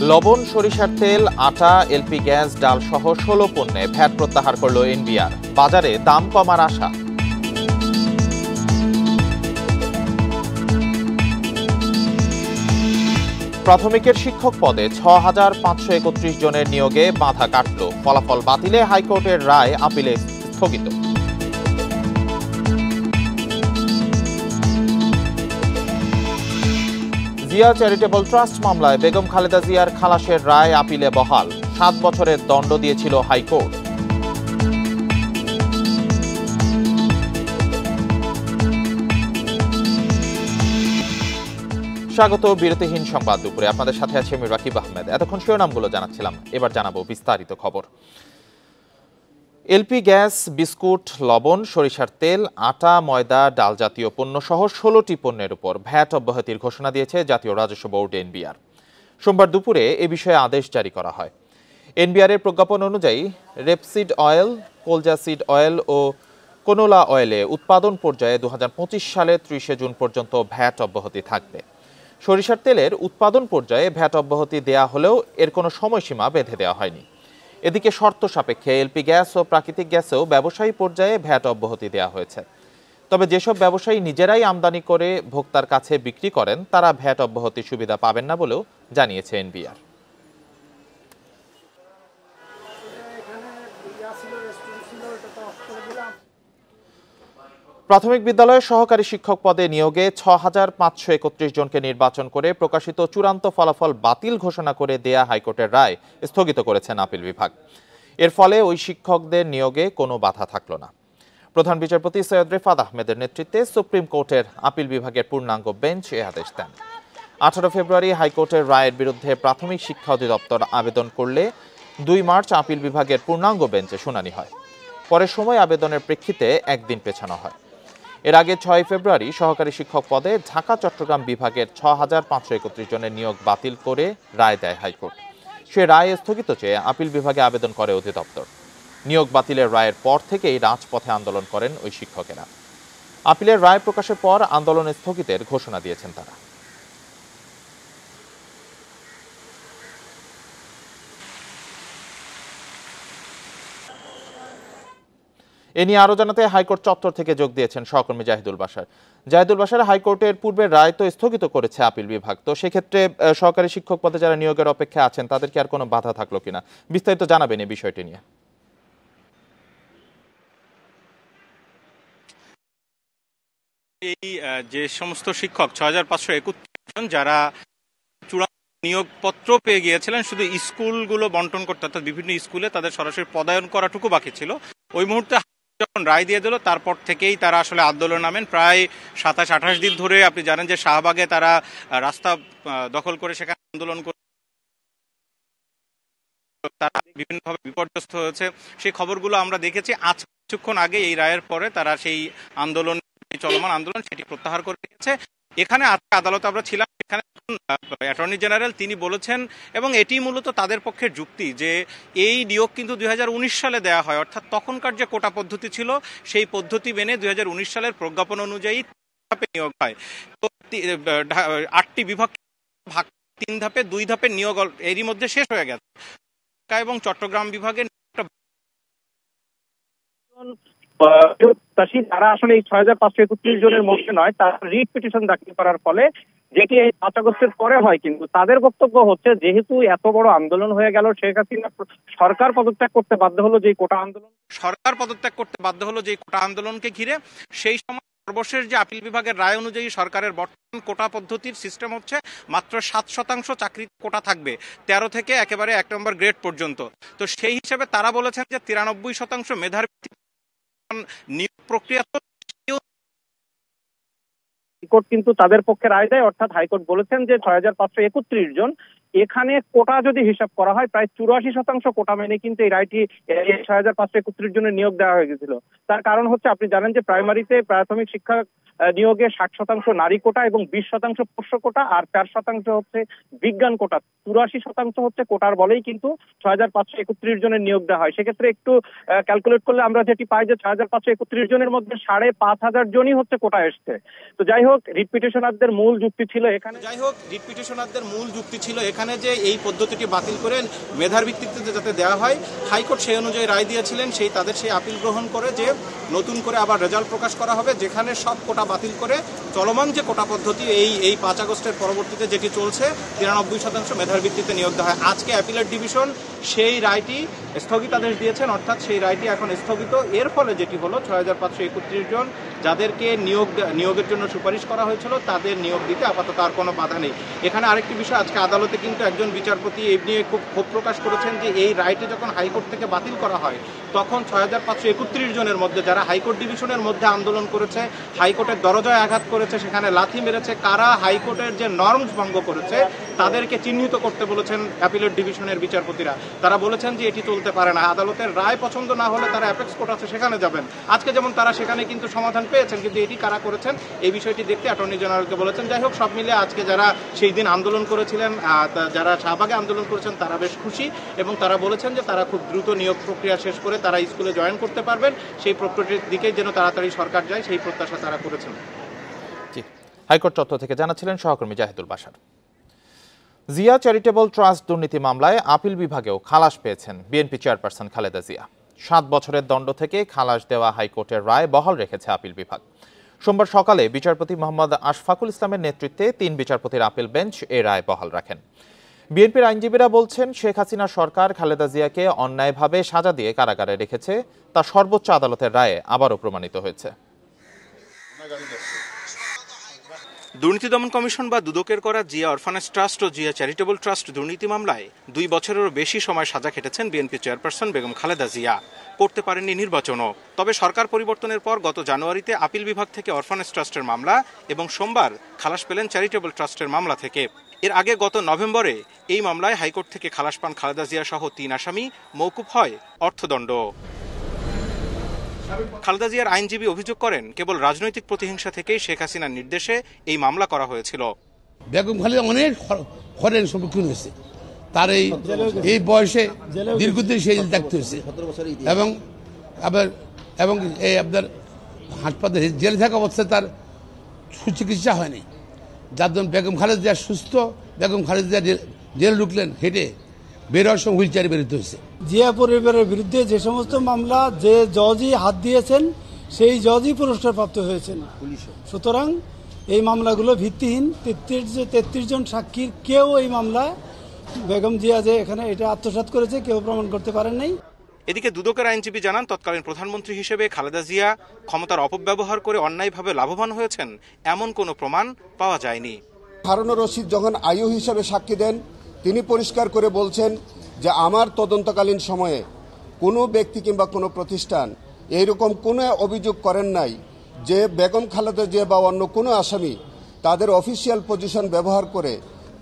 লবণ, সরিষার তেল, আটা, এলপি গ্যাস, ডাল সহ 16 পণ্যে ভ্যাট প্রত্যাহার করল এনবিআর। বাজারে দাম কমার আশা। প্রাথমিকের শিক্ষক পদে 6,531 জনের নিয়োগে বাধা কাটল। ফলাফল বাতিলে হাইকোর্টের রায় আপিলে স্থগিত। জিয়া চ্যারিটেবল ট্রাস্ট মামলায় বেগম খালেদা জিয়ার খালাসের রায় আপিলে বহাল। 7 বছরের দণ্ড দিয়েছিল হাইকোর্ট। স্বাগত বিরতিহীন সংবাদ দুপুরে। আপনাদের সাথে আছে আমি রাকিব আহমেদ। এতক্ষণ শিরোনামগুলো জানাচ্ছিলাম, এবার জানাবো বিস্তারিত খবর। এলপি গ্যাস, বিস্কুট, লবণ, সরিষার তেল, আটা, ময়দা, ডাল জাতীয় পণ্য সহ 16টি পণ্যের উপর ভ্যাট অব্যাহতির ঘোষণা দিয়েছে জাতীয় রাজস্ব বোর্ড এনবিআর। সোমবার দুপুরে এ বিষয়ে আদেশ জারি করা হয়। এনবিআর এর প্রজ্ঞাপন অনুযায়ী রেপসিড অয়েল, কোলজা সিড অয়েল ও কোনোলা অয়েলে উৎপাদন পর্যায়ে 2025 সালের 30 জুন পর্যন্ত ভ্যাট অব্যাহতি থাকবে। সরিষার তেলের উৎপাদন পর্যায়ে ভ্যাট অব্যাহতি দেয়া হলেও এর কোনো সময়সীমা বেঁধে দেওয়া হয়নি। এদিকে শর্ত সাপেক্ষে এলপি গ্যাস ও প্রাকৃতিক গ্যাসেও ব্যবসায়ী পর্যায়ে ভ্যাট অব্যাহতি দেওয়া হয়েছে। তবে যেসব ব্যবসায়ী নিজেরাই আমদানি করে ভোক্তার কাছে বিক্রি করেন তারা ভ্যাট অব্যাহতির সুবিধা পাবেন না বলেও জানিয়েছে এনবিআর। প্রাথমিক বিদ্যালয়ের সহকারী শিক্ষক পদে নিয়োগে 6,531 জনকে নির্বাচন করে প্রকাশিত চূড়ান্ত ফলাফল বাতিল ঘোষণা করে দেয়া হাইকোর্টের রায় স্থগিত করেছেন আপিল বিভাগ। এর ফলে ওই শিক্ষকদের নিয়োগে কোনো বাধা থাকল না। প্রধান বিচারপতি সৈয়দ রেফাত আহমেদের নেতৃত্বে সুপ্রিম কোর্টের আপিল বিভাগের পূর্ণাঙ্গ বেঞ্চ এ আদেশ দেন। 18 ফেব্রুয়ারি হাইকোর্টের রায়ের বিরুদ্ধে প্রাথমিক শিক্ষা অধিদপ্তর আবেদন করলে 2 মার্চ আপিল বিভাগের পূর্ণাঙ্গ বেঞ্চে শুনানি হয়। পরের সময় আবেদনের প্রেক্ষিতে একদিন পেছানো হয়। এর আগে 6 ফেব্রুয়ারি সহকারী শিক্ষক পদে ঢাকা চট্টগ্রাম বিভাগের 6,531 জনের নিয়োগ বাতিল করে রায় দেয় হাইকোর্ট। সে রায় স্থগিত চেয়ে আপিল বিভাগে আবেদন করে অধিদপ্তর। নিয়োগ বাতিলের রায়ের পর থেকেই রাজপথে আন্দোলন করেন ওই শিক্ষকেরা। আপিলের রায় প্রকাশের পর আন্দোলন স্থগিতের ঘোষণা দিয়েছেন তারা। এ নিয়ে আরো জানাতে হাইকোর্ট চত্বর থেকে যোগ দিয়েছেন সহকর্মী জাহিদুল বাশার। জাহিদুল বাশার, হাইকোর্টের পূর্বের রায় তো স্থগিত করেছে আপিল বিভাগ, তো সেক্ষেত্রে সহকারী শিক্ষক পদে যারা নিয়োগের অপেক্ষা আছেন তাদের কি আর কোনো বাধা থাকলো কিনা, বিস্তারিত জানাবেন এই বিষয়টি নিয়ে। এই যে সমস্ত শিক্ষক 6,521 জন যারা চূড়ান্ত নিয়োগপত্র পেয়ে গিয়েছিলেন, শুধু স্কুলগুলো বন্টন করতে, অর্থাৎ বিভিন্ন স্কুলে তাদের সরাসরি পদায়ন করাটুকু বাকি ছিল, ওই মুহূর্তে যখন রায় দিয়ে দিল তারপর থেকেই তারা আসলে আন্দোলন নামেন। প্রায় 27-28 দিন ধরে আপনি জানেন যে শাহবাগে তারা রাস্তা দখল করে সেখানে আন্দোলন করে তারা বিভিন্নভাবে বিপর্যস্ত হয়েছে। সেই খবরগুলো আমরা দেখেছি। আজ কিছুক্ষণ আগে এই রায়ের পরে তারা সেই আন্দোলন, চলমান আন্দোলন, সেটি প্রত্যাহার করে নিয়েছে। এখানে আজকে আদালতে আমরা ছিলাম, এখানে অ্যাটর্নি জেনারেল তিনি বলেছেন, এবং এটি মূলত তাদের পক্ষের যুক্তি, যে এই নিয়োগ কিন্তু 2019 সালে দেয়া হয়, অর্থাৎ তখনকার যে কোটা পদ্ধতি ছিল সেই পদ্ধতি মেনে 2019 সালের প্রজ্ঞাপন অনুযায়ী নিয়োগ হয়। তো 8টি বিভাগ ভাগ 3 ধাপে, 2 ধাপের নিয়োগ এরই মধ্যে শেষ হয়ে গেছে। এবং চট্টগ্রাম বিভাগের তারা আসলে এই 6,531 জনের মধ্যে নয়, তারা রিট পিটিশন দাখিল করার ফলে, যেটি এই 5 আগস্টের পরে হয়। কিন্তু তাদের বক্তব্য হচ্ছে, যেহেতু এত বড় আন্দোলন হয়ে গেল, শেখ হাসিনা সরকার পদত্যাগ করতে বাধ্য হলো যে কোটা আন্দোলনকে ঘিরে, সেই সময় সর্বশেষ যে আপিল বিভাগের রায় অনুযায়ী সরকারের বর্তমান কোটা পদ্ধতির সিস্টেম হচ্ছে মাত্র 7% চাকরি কোটা থাকবে, 13 থেকে একেবারে 1 নম্বর গ্রেড পর্যন্ত। তো সেই হিসেবে তারা বলেছেন যে 93% মেধার নিয়োগ প্রক্রিয়া। হাইকোর্ট কিন্তু তাদের পক্ষে রায় দেয়, অর্থাৎ হাইকোর্ট বলেছেন যে 6,531 জন, এখানে কোটা যদি হিসাব করা হয় প্রায় 84% কোটা মেনে কিন্তু এই রায়টি 6,531 জনের নিয়োগ দেওয়া হয়ে গেছিল। তার কারণ হচ্ছে, আপনি জানেন যে প্রাইমারিতে প্রাথমিক শিক্ষা নিয়োগে 60% নারী কোটা এবং 20% পুরুষ কোটা, আর 4% হচ্ছে বিজ্ঞান কোটা, 84% হচ্ছে কোটার বলেই কিন্তু 6,531 জনের নিয়োগ দেওয়া হয়। সেক্ষেত্রে একটু ক্যালকুলেট করলে আমরা যেটি পাই যে 6,531 জনের মধ্যে 5,500 জনই হচ্ছে কোটা এসছে। তো যাই হোক, রিট পিটিশনারদের মূল যুক্তি ছিল এখানে সেখানে যে এই পদ্ধতিটি বাতিল করে মেধার ভিত্তিতে যাতে দেওয়া হয়, হাইকোর্ট সেই অনুযায়ী রায় দিয়েছিলেন। তাদের সেই আপিল গ্রহণ করে যে নতুন করে আবার রেজাল্ট প্রকাশ করা হবে, যেখানে সব কোটা বাতিল করে চলমান যে কোটা পদ্ধতি এই 5 আগস্টের পরবর্তীতে যেটি চলছে 93% মেধার ভিত্তিতে নিয়োগ দেওয়া হয়। আজকে অ্যাপিলেট ডিভিশন সেই রায়টি স্থগিতাদেশ দিয়েছেন, অর্থাৎ সেই রায়টি এখন স্থগিত। এর ফলে যেটি হলো 6531 জন যাদেরকে নিয়োগের জন্য সুপারিশ করা হয়েছিল তাদের নিয়োগ দিতে আপাতত আর কোনো বাধা নেই। এখানে আরেকটি বিষয়, আজকে আদালতে কিন্তু একজন বিচারপতি এই নিয়ে খুব ক্ষোভ প্রকাশ করেছেন যে এই রায়টি যখন হাইকোর্ট থেকে বাতিল করা হয় তখন 6531 জনের মধ্যে যারা হাইকোর্ট ডিভিশনের মধ্যে আন্দোলন করেছে, হাইকোর্টের দরজায় আঘাত করেছে, সেখানে লাথি মেরেছে, কারা হাইকোর্টের যে নর্মস ভঙ্গ করেছে তাদেরকে চিহ্নিত করতে বলেছেন অ্যাপিলেট ডিভিশনের বিচারপতিরা। তারা বলেছেন যে এটি চলতে পারে না, আদালতের রায় পছন্দ না হলে তারা অ্যাপেক্স কোর্ট আছে সেখানে যাবেন। আজকে যেমন তারা সেখানে কিন্তু সমাধান পেয়েছেন, কিন্তু এটি কারা করেছেন এই বিষয়টি দেখতে অ্যাটর্নি জেনারেলকে বলেছেন। যাই হোক, সব মিলে আজকে যারা সেই দিন আন্দোলন করেছিলেন, যারা শাহবাগে আন্দোলন করেছেন তারা বেশ খুশি, এবং তারা বলেছেন যে তারা খুব দ্রুত নিয়োগ প্রক্রিয়া শেষ করে তারা স্কুলে জয়েন করতে পারবেন। সেই প্রক্রিয়ার দিকে যেন তাড়াতাড়ি সরকার যায় সেই প্রত্যাশা তারা করেছেন। হাইকোর্ট চত্বর থেকে জানাচ্ছিলেন সহকর্মী জাহিদুল বাশার। জিয়া চ্যারিটেবল ট্রাস্ট দুর্নীতি মামলায় আপিল বিভাগেও খালাস পেয়েছেন বিএনপি চেয়ারপারসন খালেদা জিয়া। 7 বছরের দণ্ড থেকে খালাস দেওয়া হাইকোর্টের রায় বহাল রেখেছে আপিল বিভাগ। সোমবার সকালে বিচারপতি মোহাম্মদ আশফাকুল ইসলামের নেতৃত্বে 3 বিচারপতির আপিল বেঞ্চ এই রায় বহাল রাখেন। বিএনপির আইনজীবীরা বলছেন, শেখ হাসিনা সরকার খালেদা জিয়াকে অন্যায়ভাবে সাজা দিয়ে কারাগারে রেখেছে, তা সর্বোচ্চ আদালতের রায়ে আবারও প্রমাণিত হয়েছে। দুর্নীতি দমন কমিশন বা দুদকের করা জিয়া অরফানেজ ট্রাস্ট ও জিয়া চ্যারিটেবল ট্রাস্ট দুর্নীতি মামলায় 2 বছরেরও বেশি সময় সাজা খেটেছেন বিএনপি চেয়ারপারসন বেগম খালেদা জিয়া। করতে পারেননি নির্বাচনও। তবে সরকার পরিবর্তনের পর গত জানুয়ারিতে আপিল বিভাগ থেকে অরফানেজ ট্রাস্টের মামলা এবং সোমবার খালাস পেলেন চ্যারিটেবল ট্রাস্টের মামলা থেকে। এর আগে গত নভেম্বরে এই মামলায় হাইকোর্ট থেকে খালাস পান খালেদা জিয়া সহ 3 আসামি, মওকুফ হয় অর্থদণ্ড। খালেদা জিয়ার আইনজীবী অভিযোগ করেন, কেবল রাজনৈতিক প্রতিহিংসা থেকেই শেখ হাসিনার নির্দেশে এই মামলা করা হয়েছিল। বেগম খালেদা অনেক হরেন সম্মুখীন হয়েছে, তার এই বয়সে দীর্ঘদিন সেই দেখতে হয়েছে, এবং এই আপনার হাসপাতালে জেলে থাকা অবস্থায় তার সুচিকিৎসা হয়নি, যার জন্য বেগম খালেদা জিয়া সুস্থ, বেগম খালেদা জিয়া জেলে ঢুকলেন হেঁটে, বের হওয়ার সময় হুইল চেয়ারে বেরোতে হয়েছে। জিয়া পরিবারের বিরুদ্ধে যে সমস্ত মামলা যে জজই হাত দিয়েছেন সেই জজই পুরস্কার প্রাপ্ত হয়েছেন। সুতরাং এই মামলাগুলো ভিত্তিহীন। 33 জন সাক্ষীর কেউ এই মামলা বেগম জিয়া যে এখানে এটা আত্মসাৎ করেছে কেউ প্রমাণ করতে পারেন নাই। এদিকে দুদকের আইনজীবী জানান, তৎকালীন প্রধানমন্ত্রী হিসেবে খালেদা জিয়া ক্ষমতার অপব্যবহার করে অন্যায়ভাবে লাভবান হয়েছেন এমন কোনো প্রমাণ পাওয়া যায়নি। হারুনুর রশিদ যখন আয়ু হিসাবে সাক্ষী দেন, তিনি পরিষ্কার করে বলছেন যে আমার তদন্তকালীন সময়ে কোনো ব্যক্তি কিংবা কোনো প্রতিষ্ঠান এইরকম কোনো অভিযোগ করেন নাই যে বেগম খালেদা জিয়া বা অন্য কোনো আসামি তাদের অফিসিয়াল পজিশন ব্যবহার করে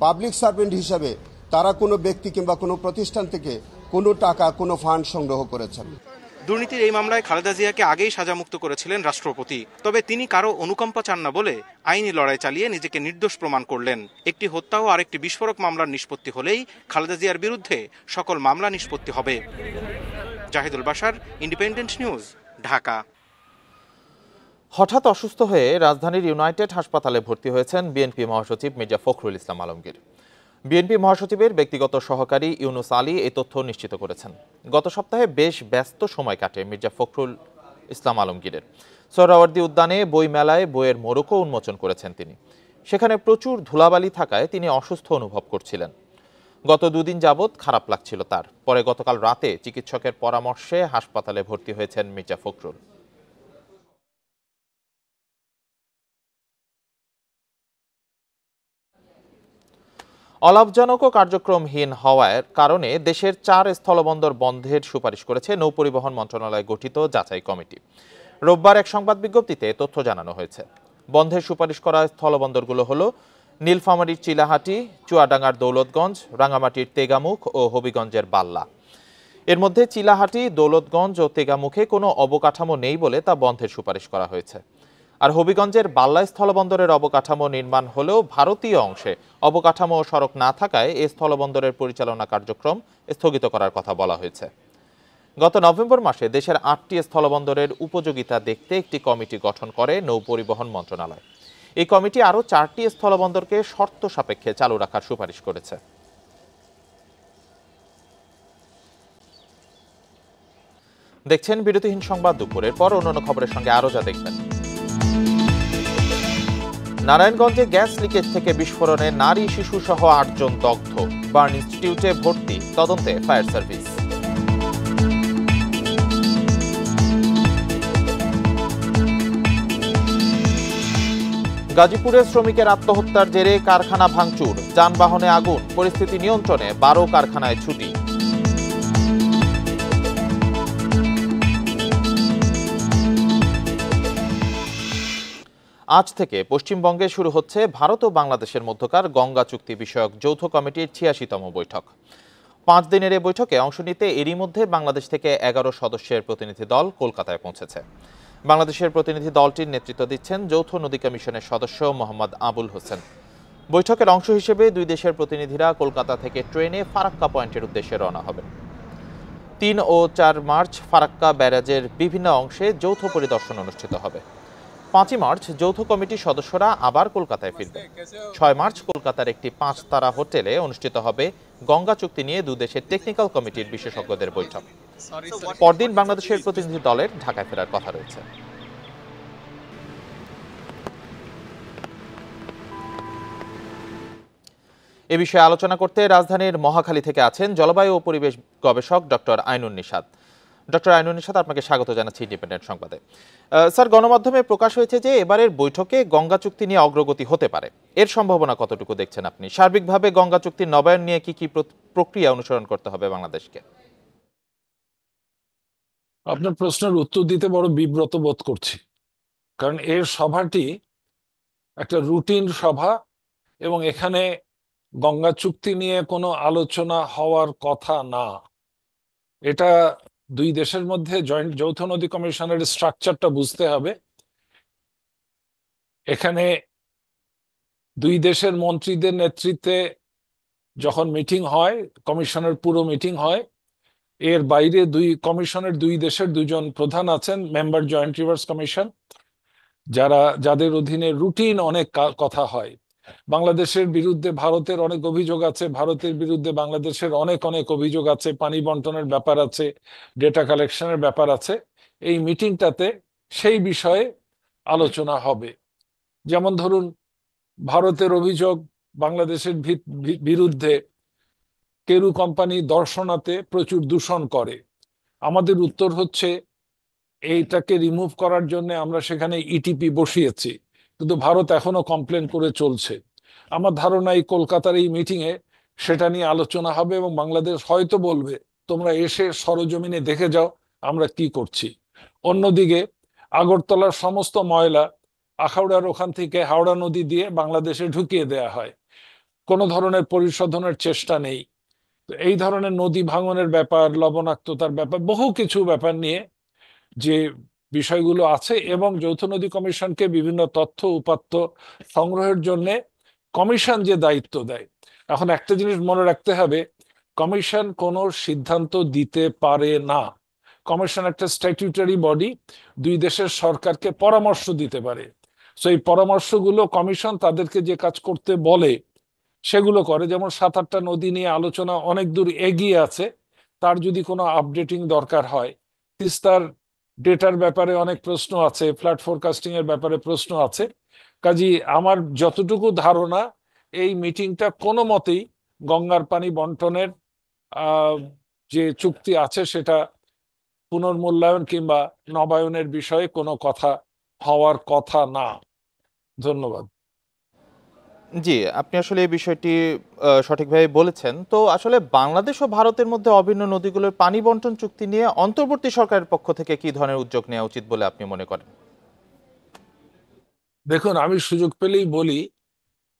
পাবলিক সার্ভেন্ট হিসাবে তারা কোনো ব্যক্তি কিংবা কোনো প্রতিষ্ঠান থেকে কোনো টাকা, কোনো ফান্ড সংগ্রহ করেছেন। দুর্নীতির এই মামলায় খালেদা জিয়াকে আগেই সাজামুক্ত করেছিলেন রাষ্ট্রপতি। তবে তিনি কারো অনুকম্পা চান না বলে আইনি লড়াই চালিয়ে নিজেকে নির্দোষ প্রমাণ করলেন। একটি হত্যা ও আরেকটি বিস্ফোরক মামলার নিষ্পত্তি হলেই খালেদা জিয়ার বিরুদ্ধে সকল মামলা নিষ্পত্তি হবে। Zahidul Bashar, Independent News, Dhaka. হঠাৎ অসুস্থ হয়ে রাজধানীর ইউনাইটেড হাসপাতালে ভর্তি হয়েছেন বিএনপি মহাসচিব মির্জা ফখরুল ইসলাম আলমগীর। বিএনপি মহাসচিবের ব্যক্তিগত সহকারী ইউনুস আলী এই তথ্য নিশ্চিত করেছেন। গত সপ্তাহে বেশ ব্যস্ত সময় কাটে মির্জা ফখরুল ইসলাম আলমগীরের। সোহরাওয়ার্দী উদ্যানে বই মেলায় বইয়ের মোড়কও উন্মোচন করেছেন তিনি। সেখানে প্রচুর ধুলাবালি থাকায় তিনি অসুস্থ অনুভব করছিলেন। গত 2 দিন যাবৎ খারাপ লাগছিল তার। পরে গতকাল রাতে চিকিৎসকের পরামর্শে হাসপাতালে ভর্তি হয়েছেন মির্জা ফখরুল। অলাভজনক ও কার্যক্রমহীন হওয়ার কারণে দেশের 4 স্থলবন্দর বন্ধের সুপারিশ করেছে নৌপরিবহন মন্ত্রণালয় গঠিত যাচাই কমিটি। রোববার এক সংবাদ বিজ্ঞপ্তিতে তথ্য জানানো হয়েছে। বন্ধের সুপারিশ করা স্থলবন্দরগুলো হলো নীলফামারীর চিলাহাটি, চুয়াডাঙ্গার দৌলতগঞ্জ, রাঙামাটির তেগামুখ ও হবিগঞ্জের বাল্লা। এর মধ্যে চিলাহাটি, দৌলতগঞ্জ ও তেগামুখে কোনো অবকাঠামো নেই বলে তা বন্ধের সুপারিশ করা হয়েছে। আর হবিগঞ্জের বাল্লা স্থলবন্দরের অবকাঠামো নির্মাণ হলেও ভারতীয় অংশে অবকাঠামো ও সড়ক না থাকায় এই স্থলবন্দরের পরিচালনা কার্যক্রম স্থগিত করার কথা বলা হয়েছে। গত নভেম্বর মাসে দেশের 8টি স্থলবন্দরের উপযোগিতা দেখতে একটি কমিটি গঠন করে নৌ পরিবহন মন্ত্রণালয়। এই কমিটি আরও 4টি স্থলবন্দরকে শর্ত সাপেক্ষে চালু রাখার সুপারিশ করেছে। দেখছেন বিরতিহীন সংবাদ দুপুরের পর অন্যান্য খবরের সঙ্গে আরো যা দেখবেন। নারায়ণগঞ্জে গ্যাস লিকেজ থেকে বিস্ফোরণে নারী শিশু সহ ৮ জন দগ্ধ, বার্ন ইনস্টিটিউটে ভর্তি, তদন্তে ফায়ার সার্ভিস। গাজীপুরে শ্রমিকের আত্মহত্যার জেরে কারখানা ভাঙচুর, যানবাহনে আগুন, পরিস্থিতি নিয়ন্ত্রণে ১২ কারখানায় ছুটি। আজ থেকে পশ্চিমবঙ্গে শুরু হচ্ছে ভারত ও বাংলাদেশের মধ্যকার গঙ্গা চুক্তি বিষয়ক যৌথ কমিটির ৮৬তম বৈঠক। ৫ দিনের এই বৈঠকে অংশ নিতে এরই মধ্যে বাংলাদেশ থেকে ১১ সদস্যের প্রতিনিধি দল কলকাতায় পৌঁছেছে। বাংলাদেশের প্রতিনিধি দলটির নেতৃত্ব দিচ্ছেন যৌথ নদী কমিশনের সদস্য মোহাম্মদ আবুল হোসেন। বৈঠকের অংশ হিসেবে দুই দেশের প্রতিনিধিরা কলকাতা থেকে ট্রেনে ফারাক্কা পয়েন্টের উদ্দেশ্যে রওনা হবেন। ৩ ও ৪ মার্চ ফারাক্কা ব্যারাজের বিভিন্ন অংশে যৌথ পরিদর্শন অনুষ্ঠিত হবে। ৫ই মার্চ যৌথ কমিটির সদস্যরা আবার কলকাতায় ফিরবেন। ৬ মার্চ কলকাতার একটি ৫ তারা হোটেলে অনুষ্ঠিত হবে গঙ্গা চুক্তি নিয়ে দুদেশের টেকনিক্যাল কমিটির বিশেষজ্ঞদের বৈঠক। পরদিন বাংলাদেশের প্রতিনিধি দলের ঢাকায় ফেরার কথা রয়েছে। এ বিষয়ে আলোচনা করতে রাজধানীর মহাখালী থেকে আছেন জলবায়ু ও পরিবেশ গবেষক ডক্টর আইনুন নিশাত। ডক্টর আইনুন নিশাত, আপনাকে স্বাগত জানাচ্ছি ইন্ডিপেন্ডেন্ট সংবাদে। স্যার, গণমাধ্যমে প্রকাশ হয়েছে যে এবারের বৈঠকে গঙ্গা চুক্তি নিয়ে অগ্রগতি হতে পারে, এর সম্ভাবনা কতটুকু দেখছেন আপনি? সার্বিকভাবে গঙ্গা চুক্তির নবায়ন নিয়ে কি কি প্রক্রিয়া অনুসরণ করতে হবে বাংলাদেশকে? আপনার প্রশ্নের উত্তর দিতে বড় বিব্রত বোধ করছি, কারণ এর সভাটি একটা রুটিন সভা এবং এখানে গঙ্গা চুক্তি নিয়ে কোনো আলোচনা হওয়ার কথা না। এটা দুই দেশের মধ্যে জয়েন্ট যৌথ নদী কমিশনের স্ট্রাকচারটা বুঝতে হবে। এখানে দুই দেশের মন্ত্রীদের নেতৃত্বে যখন মিটিং হয়, কমিশনের পুরো মিটিং হয়, এর বাইরে কমিশনের দুই দেশের দুজন প্রধান আছেন, মেম্বার জয়েন্ট রিভার্স কমিশন, যাদের অধীনে রুটিন অনেক কথা হয়। বাংলাদেশের বিরুদ্ধে ভারতের অনেক অভিযোগ আছে, ভারতের বিরুদ্ধে বাংলাদেশের অনেক অনেক অভিযোগ আছে, পানি বন্টনের ব্যাপার আছে, ডেটা কালেকশনের ব্যাপার আছে। এই মিটিংটাতে সেই বিষয়ে আলোচনা হবে। যেমন ধরুন, ভারতের অভিযোগ বাংলাদেশের বিরুদ্ধে কেরু কোম্পানি দর্শনাতে প্রচুর দূষণ করে। আমাদের উত্তর হচ্ছে এইটাকে রিমুভ করার জন্য আমরা সেখানে ইটিপি বসিয়েছি, কিন্তু ভারত এখনো কমপ্লেন করে চলছে। আমার ধারণা এই কলকাতার এই মিটিংয়ে সেটা নিয়ে আলোচনা হবে এবং বাংলাদেশ হয়তো বলবে তোমরা এসে সরজমিনে দেখে যাও আমরা কি করছি। অন্যদিকে আগরতলার সমস্ত ময়লা আখাউড়ার ওখান থেকে হাওড়া নদী দিয়ে বাংলাদেশে ঢুকিয়ে দেয়া হয়, কোনো ধরনের পরিশোধনের চেষ্টা নেই। এই ধরনের নদী ভাঙনের ব্যাপার, লবণাক্ততার ব্যাপার, বহু কিছু ব্যাপার নিয়ে যে বিষয়গুলো আছে এবং যৌথ নদী কমিশনকে বিভিন্ন তথ্য উপাত্ত সংগ্রহের জন্য কমিশন যে দায়িত্ব দেয়। এখন একটা জিনিস মনে রাখতে হবে, কমিশন কোনো সিদ্ধান্ত দিতে পারে না। কমিশন একটা স্ট্যাটিউটারি বডি, দুই দেশের সরকারকে পরামর্শ দিতে পারে। সো এই পরামর্শগুলো কমিশন তাদেরকে যে কাজ করতে বলে সেগুলো করে। যেমন ৭-৮টা নদী নিয়ে আলোচনা অনেক দূর এগিয়ে আছে, তার যদি কোনো আপডেটিং দরকার হয়, তিস্তার ডেটার ব্যাপারে অনেক প্রশ্ন আছে, ফ্লাড ফোরকাস্টিং এর ব্যাপারে প্রশ্ন আছে। কাজী আমার যতটুকু ধারণা, এই মিটিংটা কোনো মতেই গঙ্গার পানি বন্টনের যে চুক্তি আছে সেটা পুনর্মূল্যায়ন কিংবা নবায়নের বিষয়ে কোনো কথা হওয়ার কথা না। ধন্যবাদ। জি, আপনি আসলে এই বিষয়টি সঠিকভাবে বলেছেন। তো আসলে বাংলাদেশ ও ভারতের মধ্যে অভিন্ন নদীগুলোর পানি বন্টন চুক্তি নিয়ে অন্তর্বর্তী সরকারের পক্ষ থেকে কি ধরনের উদ্যোগ নেওয়া উচিত বলে আপনি মনে করেন? দেখুন, আমি সুযোগ পেলেই বলি,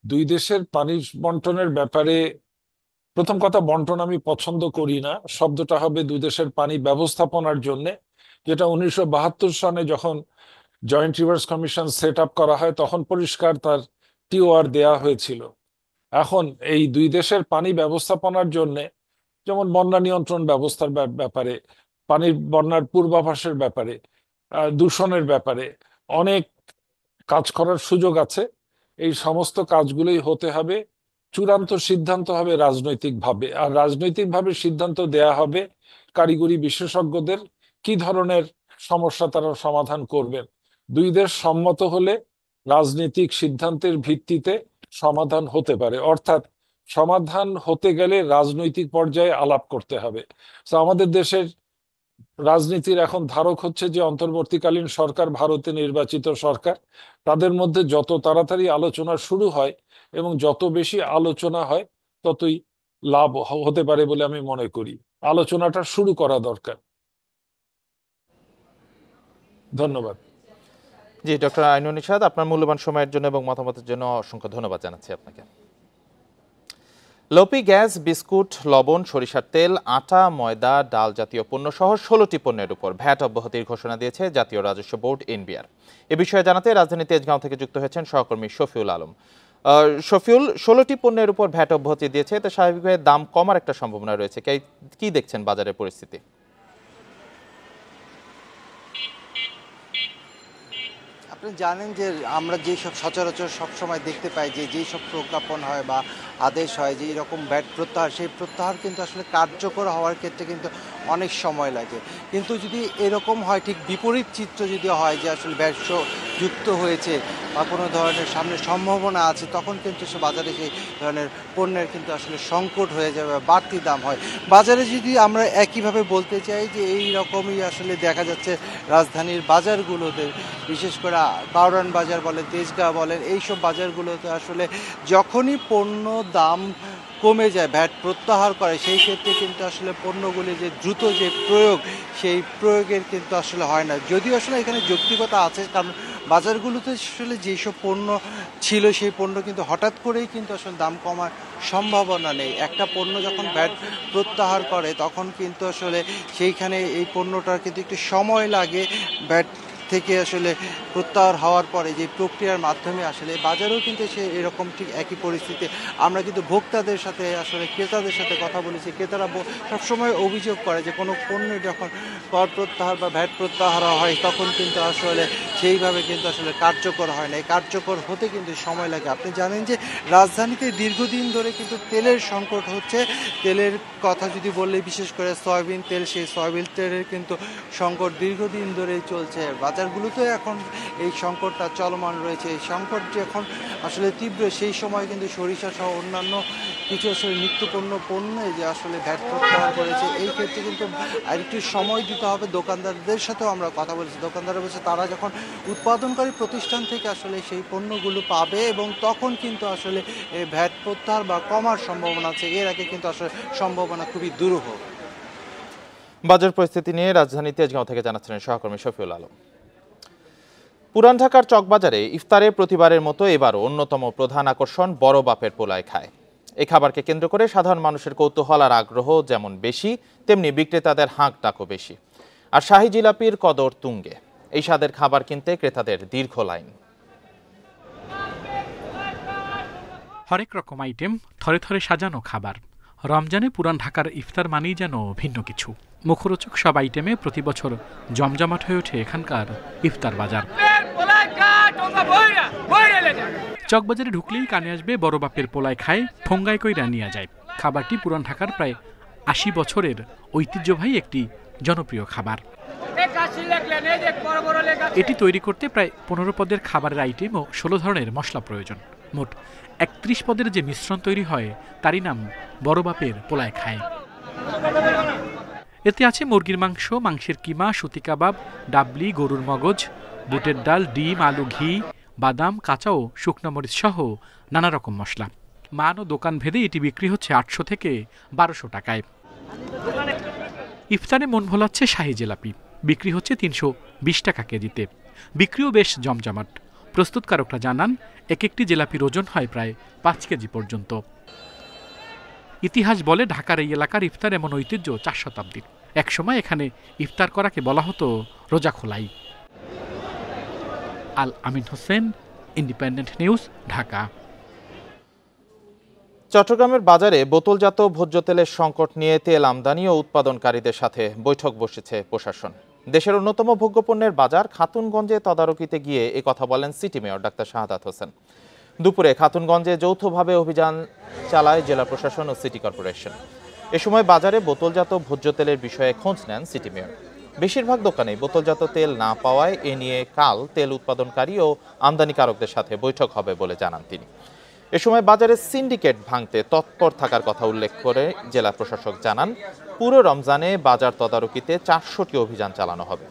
দুই দেশের পানি বন্টনের ব্যাপারে প্রথম কথা, বন্টন আমি পছন্দ করি না। শব্দটা হবে দুই দেশের পানি ব্যবস্থাপনার জন্য, যেটা 1972 সনে যখন joint rivers commission set up করা হয় তখন পরিষ্কার তার টিওআর দেয়া হয়েছিল। এখন এই দুই দেশের পানি ব্যবস্থাপনার জন্য, যেমন বন্যা নিয়ন্ত্রণ ব্যবস্থার ব্যাপারে, পানির বন্যার পূর্বাভাসের ব্যাপারে, দূষণের ব্যাপারে অনেক কাজ করার সুযোগ আছে। এই সমস্ত কাজগুলোই হতে হবে, চূড়ান্ত সিদ্ধান্ত হবে রাজনৈতিকভাবে, আর রাজনৈতিকভাবে সিদ্ধান্ত দেয়া হবে কারিগরি বিশেষজ্ঞদের কি ধরনের সমস্যা তারা সমাধান করবেন। দুই দেশ সম্মত হলে রাজনৈতিক সিদ্ধান্তের ভিত্তিতে সমাধান হতে পারে, অর্থাৎ সমাধান হতে গেলে রাজনৈতিক পর্যায়ে আলাপ করতে হবে। তো আমাদের দেশের রাজনীতির এখন ধারক হচ্ছে যে অন্তর্বর্তীকালীন সরকার, ভারতে নির্বাচিত সরকার, তাদের মধ্যে যত তাড়াতাড়ি আলোচনা শুরু হয় এবং যত বেশি আলোচনা হয় ততই লাভ হতে পারে বলে আমি মনে করি। আলোচনাটা শুরু করা দরকার। ধন্যবাদ। জি, ডক্টর আইনুন নিশাত, আপনার মূল্যবান সময়ের জন্য এবং মতামতের জন্য অসংখ্য ধন্যবাদ জানাচ্ছি আপনাকে। লোপি, গ্যাস, বিস্কুট, লবণ, সরিষার তেল, আটা, ময়দা, ডাল জাতীয় পণ্য সহ 16টি পণ্যের উপর ভ্যাট অব্যাহতির ঘোষণা দিয়েছে জাতীয় রাজস্ব বোর্ড এনবিআর। এ বিষয়ে জানাতে রাজধানী তেজগাঁও থেকে যুক্ত হয়েছেন সহকর্মী শফিউল আলম। শফিউল, 16টি পণ্যের উপর ভ্যাট অব্যাহতি দিয়েছে, তো স্বাভাবিকভাবে দাম কমার একটা সম্ভাবনা রয়েছে, কি দেখছেন বাজারের পরিস্থিতি? আপনি জানেন যে আমরা যেসব সচরাচর সবসময় দেখতে পাই যে যেই সব প্রজ্ঞাপন হয় বা আদেশ হয় যে এরকম ব্যাট প্রত্যাহার, সেই প্রত্যাহার কিন্তু আসলে কার্যকর হওয়ার ক্ষেত্রে কিন্তু অনেক সময় লাগে। কিন্তু যদি এরকম হয়, ঠিক বিপরীত চিত্র যদি হয় যে আসলে ব্যাট যুক্ত হয়েছে বা কোনো ধরনের সামনে সম্ভাবনা আছে, তখন কিন্তু সে বাজারে সেই ধরনের পণ্যের কিন্তু আসলে সংকট হয়ে যাবে, বাড়তি দাম হয় বাজারে। যদি আমরা একইভাবে বলতে চাই যে এই রকমই আসলে দেখা যাচ্ছে রাজধানীর বাজারগুলোতে, বিশেষ করে কাউরান বাজার বলেন, তেজগাঁও বলেন, এইসব বাজারগুলোতে আসলে যখনই পণ্য দাম কমে যায়, ভ্যাট প্রত্যাহার করে, সেই ক্ষেত্রে কিন্তু আসলে পণ্যগুলি যে দ্রুত যে প্রয়োগ, সেই প্রয়োগের কিন্তু আসলে হয় না। যদিও আসলে এখানে যৌক্তিকতা আছে, কারণ বাজারগুলোতে আসলে যেসব পণ্য ছিল সেই পণ্য কিন্তু হঠাৎ করেই কিন্তু আসলে দাম কমার সম্ভাবনা নেই। একটা পণ্য যখন ভ্যাট প্রত্যাহার করে তখন কিন্তু আসলে সেইখানে এই পণ্যটার কিন্তু একটু সময় লাগে ভ্যাট থেকে আসলে প্রত্যাহার হওয়ার পরে যে প্রক্রিয়ার মাধ্যমে আসলে বাজারেও কিন্তু সে এরকম ঠিক একই পরিস্থিতি। আমরা কিন্তু ভোক্তাদের সাথে আসলে ক্রেতাদের সাথে কথা বলেছি, ক্রেতারা সবসময় অভিযোগ করে যে কোনো পণ্য যখন কর প্রত্যাহার বা ভ্যাট প্রত্যাহার হয় তখন কিন্তু আসলে সেইভাবে কিন্তু আসলে কার্যকর হয় না। এই কার্যকর হতে কিন্তু সময় লাগে। আপনি জানেন যে রাজধানীতে দীর্ঘদিন ধরে কিন্তু তেলের সংকট হচ্ছে। তেলের কথা যদি বললে, বিশেষ করে সয়াবিন তেল, সেই সয়াবিন তেলের কিন্তু সংকট দীর্ঘদিন ধরেই চলছে। বাজারগুলোতে এখন এই সংকটটা চলমান রয়েছে। এই সংকট যখন আসলে তীব্র, সেই সময় কিন্তু সরিষা সহ অন্যান্য কিছু আসলে পণ্যে যে আসলে ভ্যাট প্রত্যাহার করেছে, এই ক্ষেত্রে কিন্তু আরেকটু সময় দিতে হবে। দোকানদারদের সাথেও আমরা কথা বলেছি, দোকানদাররা বলছে তারা যখন উৎপাদনকারী প্রতিষ্ঠান থেকে আসলে সেই পণ্যগুলো পাবে এবং তখন কিন্তু আসলে এই ভ্যাট প্রত্যাহার বা কমার সম্ভাবনা আছে। এর আগে কিন্তু আসলে সম্ভাবনা খুবই দুরূহ। বাজার পরিস্থিতি নিয়ে রাজধানী তেজগাঁও থেকে জানাচ্ছিলেন সহকর্মী শফিউল আলম। পুরান ঢাকার চকবাজারে ইফতারে প্রতিবারের মতো এবারও অন্যতম প্রধান আকর্ষণ বড় বাপের পোলায় খায়। এই খাবারকে কেন্দ্র করে সাধারণ মানুষের কৌতূহল আর আগ্রহ যেমন বেশি, তেমনি বিক্রেতাদের হাঁক ডাকও বেশি। আর শাহী জিলাপির কদর তুঙ্গে। এই স্বাদের খাবার কিনতে ক্রেতাদের দীর্ঘ লাইন। হরেক রকম আইটেম, থরে থরে সাজানো খাবার। রমজানে পুরান ঢাকার ইফতার মানেই যেন ভিন্ন কিছু। মুখরোচক সব আইটেমে প্রতি বছর জমজমাট হয়ে ওঠে এখানকার ইফতার বাজার। চকবাজারে ঢুকলেই কানে আসবে বড় বাপের পোলায় খায়, ঠোঙ্গায় কইরা নিয়ে যায়। খাবারটি পুরান ঢাকার প্রায় ৮০ বছরের ঐতিহ্যবাহী একটি জনপ্রিয় খাবার। এটি তৈরি করতে প্রায় ১৫ পদের খাবারের আইটেম ও ১৬ ধরনের মশলা প্রয়োজন। মোট ৩১ পদের যে মিশ্রণ তৈরি হয় তারই নাম বড় বাপের পোলায় খায়। এতে আছে মুরগির মাংস, মাংসের কিমা, সুতি কাবাব, ডাবলি, গরুর মগজ, বুটের ডাল, ডিম, আলু, ঘি, বাদাম, কাঁচা ও শুকনো মরিচ সহ নানা রকম মশলা। মান ও দোকান ভেদে এটি বিক্রি হচ্ছে ৮০০ থেকে ১২০০ টাকায়। ইফতারে মন ভোলাচ্ছে শাহী জিলাপি, বিক্রি হচ্ছে ৩২০ টাকা কেজিতে। বিক্রিও বেশ জমজমাট। প্রস্তুতকারকরা জানান এক একটি জিলাপির ওজন হয় প্রায় ৫ কেজি পর্যন্ত। ইতিহাস বলে ঢাকার এই এলাকার ইফতার এমন ঐতিহ্য ৪ শতাব্দীর। একসময় এখানে ইফতার করাকে বলা হতো রোজা খোলাই। আল আমিন হোসেন, ইন্ডিপেন্ডেন্ট নিউজ, ঢাকা। চট্টগ্রামের বাজারে বোতলজাত ভোজ্য তেলের সংকট নিয়ে তেল আমদানি ও উৎপাদনকারীদের সাথে বৈঠক বসেছে প্রশাসন। দেশের অন্যতম ভোগ্যপণ্যের বাজার খাতুনগঞ্জে তদারকিতে গিয়ে একথা বলেন city mayor doctor Shahadat Hossain. দুপুরে খাতুনগঞ্জে যৌথভাবে অভিযান চালায় জেলা প্রশাসন ও সিটি কর্পোরেশন। এ সময় বাজারে বোতলজাত ভোজ্য তেলের বিষয়ে খোঁজ নেন সিটি মেয়র। বেশিরভাগ দোকানেই বোতলজাত তেল না পাওয়ায় এ নিয়ে কাল তেল উৎপাদনকারী ও আমদানিকারকদের সাথে বৈঠক হবে বলে জানান তিনি। এ সময় বাজারে সিন্ডিকেট ভাঙতে তৎপর থাকার কথা উল্লেখ করে জেলা প্রশাসক জানান, পুরো রমজানে বাজার তদারকিতে 400টি অভিযান চালানো হবে।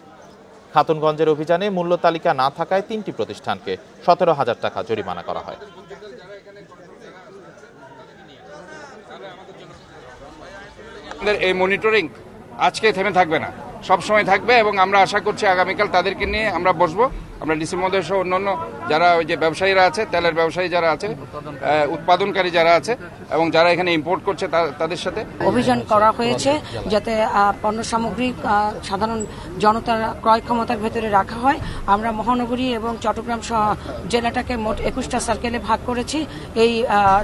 খাতুনগঞ্জের অভিযানে মূল্য তালিকা না থাকায় 3টি প্রতিষ্ঠানকে 17,000 টাকা জরিমানা করা হয়। এই মনিটরিং আজকে থেমে থাকবে না, সব সময় থাকবে এবং আমরা আশা করছি আগামীকাল তাদেরকে নিয়ে আমরা বসবো। আমরা ডিসি মহোদয় সহ অন্যান্য যারা ওই যে ব্যবসায়ীরা আছে, তেলের ব্যবসায়ী যারা আছে, উৎপাদনকারী যারা আছে এবং যারা এখানে ইম্পোর্ট করছে তাদের সাথে অভিযান করা হয়েছে যাতে পণ্য সামগ্রী সাধারণ জনতার ক্রয় ক্ষমতার ভেতরে রাখা হয়। আমরা মহানগরী এবং চট্টগ্রাম জেলাটাকে মোট 21টা সার্কেলে ভাগ করেছি। এই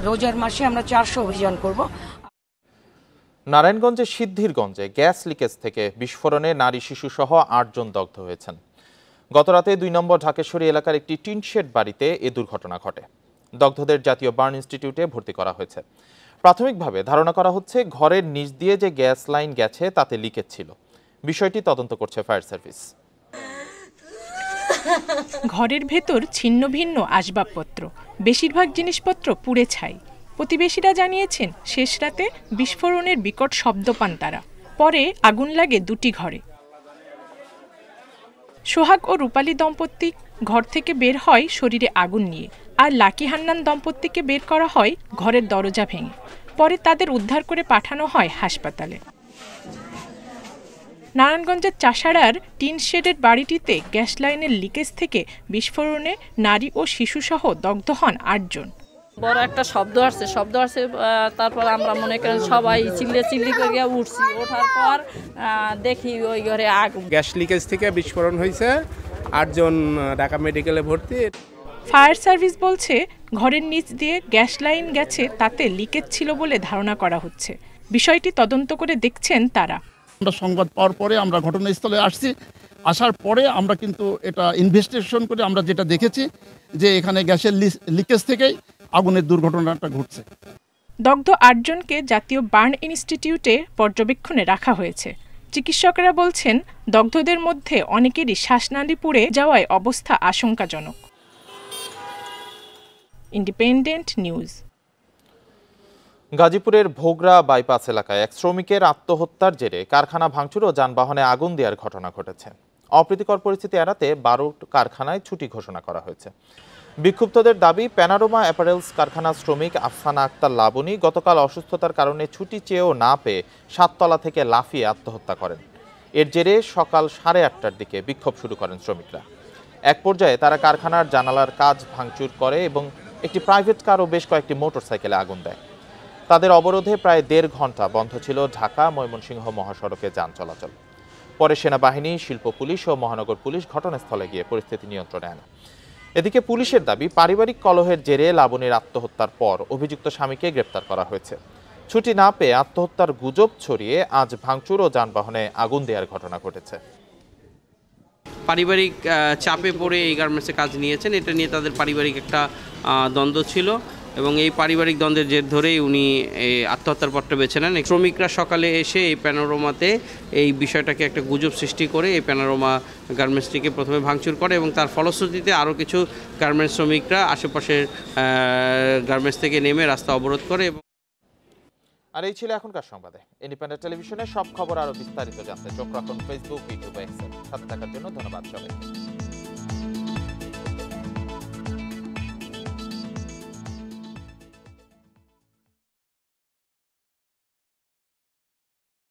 রোজার মাসে আমরা 400 অভিযান করব। নারায়ণগঞ্জের সিদ্ধিরগঞ্জে গ্যাস লিকেজ থেকে বিস্ফোরণে নারী শিশু সহ 8 জন দগ্ধ হয়েছেন। গতরাতে 2 নম্বর ঢাকেশ্বরী এলাকার একটি টিনশেড বাড়িতে এ দুর্ঘটনা ঘটে। দগ্ধদের জাতীয় বার্ন ইনস্টিটিউটে ভর্তি করা হয়েছে। প্রাথমিকভাবে ধারণা করা হচ্ছে ঘরের নিচ দিয়ে যে গ্যাস লাইন গেছে তাতে লিকেজ ছিল। বিষয়টি তদন্ত করছে ফায়ার সার্ভিস। ঘরের ভেতর ছিন্ন ভিন্ন আসবাবপত্র, বেশিরভাগ জিনিসপত্র পুড়ে ছাই। প্রতিবেশীরা জানিয়েছেন শেষ রাতে বিস্ফোরণের বিকট শব্দ পান তারা। পরে আগুন লাগে 2টি ঘরে। সোহাগ ও রূপালী দম্পতি ঘর থেকে বের হয় শরীরে আগুন নিয়ে, আর লাকি হান্নান দম্পতিকে বের করা হয় ঘরের দরজা ভেঙে। পরে তাদের উদ্ধার করে পাঠানো হয় হাসপাতালে। নারায়ণগঞ্জের চাষাড়ার টিন শেডের বাড়িটিতে গ্যাস লাইনের লিকেজ থেকে বিস্ফোরণে নারী ও শিশুসহ দগ্ধ হন 8 জন। বড় একটা শব্দ আসছে, তারপর আমরা মনে করেন সবাই চিল্লি করে উঠছি। ওঠার পর দেখি ওই ঘরে আগুন। গ্যাস লিকেজ থেকে বিস্ফোরণ হয়েছে, 8 জন ঢাকা মেডিকেলে ভর্তি। ফায়ার সার্ভিস বলছে ঘরের নিচ দিয়ে গ্যাস লাইন গেছে, তাতে লিকেজ ছিল বলে ধারণা করা হচ্ছে। বিষয়টি তদন্ত করে দেখছেন তারা। আমরা সংবাদ পাওয়ার পরে আমরা ঘটনাস্থলে আসছি। আসার পরে আমরা কিন্তু এটা ইনভেস্টিগেশন করে আমরা যেটা দেখেছি যে এখানে গ্যাসের লিকেজ থেকেই আগুনের দুর্ঘটনাটা ঘটছে। দগ্ধ 8 জনকে জাতীয় বার্ন ইনস্টিটিউটে পর্যবেক্ষণে রাখা হয়েছে। চিকিৎসকরা বলছেন দগ্ধদের মধ্যে অনেকেরই শ্বাসনালী পুড়ে যাওয়ায় অবস্থা আশঙ্কাজনক। Independent news. গাজীপুরের ভোগড়া বাইপাস এলাকায় এক শ্রমিকের আত্মহত্যার জেরে কারখানা ভাঙচুর ও যানবাহনে আগুন দেওয়ার ঘটনা ঘটেছে। অপ্রীতিকর পরিস্থিতি এড়াতে 12 কারখানায় ছুটি ঘোষণা করা হয়েছে। বিক্ষুব্ধদের দাবি, প্যানোরামা অ্যাপারেলস কারখানার শ্রমিক আফসানা আক্তার লাবণী গতকাল অসুস্থতার কারণে ছুটি চেয়েও না পেয়ে 7 তলা থেকে লাফিয়ে আত্মহত্যা করেন। এর জেরে সকাল 8:30টার দিকে বিক্ষোভ শুরু করেন শ্রমিকরা। এক পর্যায়ে তারা কারখানার জানালার কাজ ভাঙচুর করে এবং একটি প্রাইভেট কার ও বেশ কয়েকটি মোটরসাইকেলে আগুন দেয়। তাদের অবরোধে প্রায় 1.5 ঘন্টা বন্ধ ছিল ঢাকা ময়মনসিংহ মহাসড়কে যান চলাচল। পরে সেনাবাহিনী, শিল্প পুলিশ ও মহানগর পুলিশ ঘটনাস্থলে গিয়ে পরিস্থিতি নিয়ন্ত্রণে আনে। এদিকে পুলিশের দাবি, পারিবারিক কলহের জেরে লাবণীর আত্মহত্যার পর অভিযুক্ত স্বামীকে গ্রেপ্তার করা হয়েছে। ছুটি না পেয়ে আত্মহত্যার গুজব ছড়িয়ে আজ ভাঙচুর ও যানবাহনে আগুন দেওয়ার ঘটনা ঘটেছে। পারিবারিক চাপে পড়ে এই গার্মেন্টসে কাজ নিয়েছেন, এটা নিয়ে তাদের পারিবারিক একটা দ্বন্দ্ব ছিল এবং এই পারিবারিক দ্বন্দ্বের জের ধরেই উনি আত্মহত্যার পথটা বেছে নেন। শ্রমিকরা সকালে এসে এই প্যানোরামাতে এই বিষয়টাকে একটা গুজব সৃষ্টি করে এই প্যানোরামা গার্মেন্টসটিকে প্রথমে ভাঙচুর করে এবং তার ফলশ্রুতিতে আরও কিছু গার্মেন্টস শ্রমিকরা আশেপাশের গার্মেন্টস থেকে নেমে রাস্তা অবরোধ করে। আর এই ছিল এখনকার সংবাদে। ইন্ডিপেন্ডেন্ট টেলিভিশনের সব খবর আরও বিস্তারিত জানতে চোখ রাখুন ফেসবুক, ইউটিউব, এক্সের সাথে থাকার জন্য ধন্যবাদ সবাইকে।